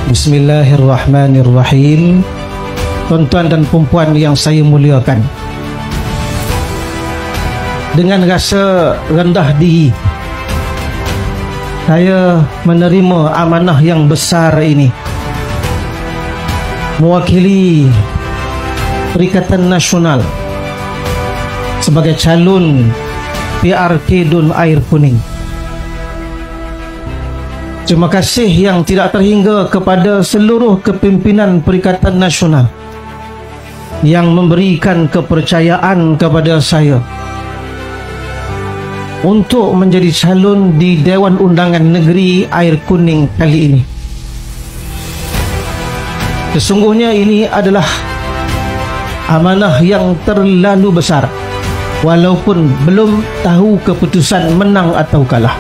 Bismillahirrahmanirrahim. Tuan-tuan dan puan yang saya muliakan, dengan rasa rendah diri saya menerima amanah yang besar ini, mewakili Perikatan Nasional sebagai calon PRK Dun Air Kuning. Terima kasih yang tidak terhingga kepada seluruh kepimpinan Perikatan Nasional yang memberikan kepercayaan kepada saya untuk menjadi calon di Dewan Undangan Negeri Air Kuning kali ini. Sesungguhnya ini adalah amanah yang terlalu besar, walaupun belum tahu keputusan menang atau kalah.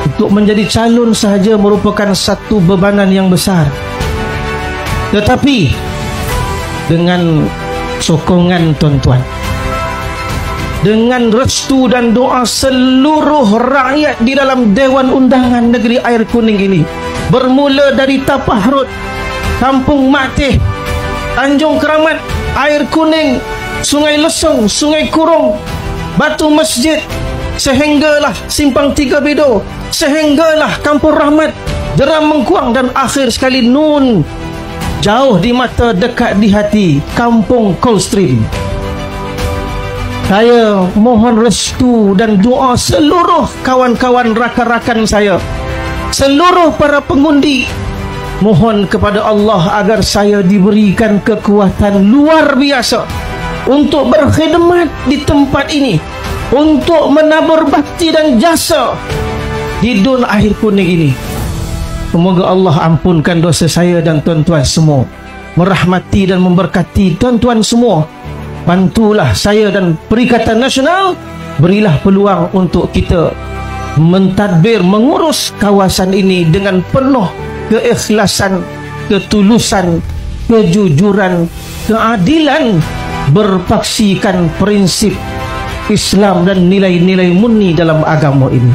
Untuk menjadi calon sahaja merupakan satu bebanan yang besar. Tetapi dengan sokongan tuan-tuan, dengan restu dan doa seluruh rakyat di dalam Dewan Undangan Negeri Air Kuning ini, bermula dari Tapahrut, Kampung Matih, Tanjung Keramat, Air Kuning, Sungai Lesung, Sungai Kurung, Batu Masjid, sehinggalah Simpang Tiga Bedo, sehinggalah Kampung Rahmat, Jeram Mengkuang, dan akhir sekali Nun, jauh di mata dekat di hati, Kampung Coldstream. Saya mohon restu dan doa seluruh kawan-kawan rakan-rakan saya, seluruh para pengundi. Mohon kepada Allah agar saya diberikan kekuatan luar biasa untuk berkhidmat di tempat ini, untuk menabur bakti dan jasa di Dun Air Kuning ini. Semoga Allah ampunkan dosa saya dan tuan-tuan semua, merahmati dan memberkati tuan-tuan semua. Bantulah saya dan Perikatan Nasional, berilah peluang untuk kita mentadbir, mengurus kawasan ini dengan penuh keikhlasan, ketulusan, kejujuran, keadilan, berpaksikan prinsip Islam dan nilai-nilai murni dalam agama ini.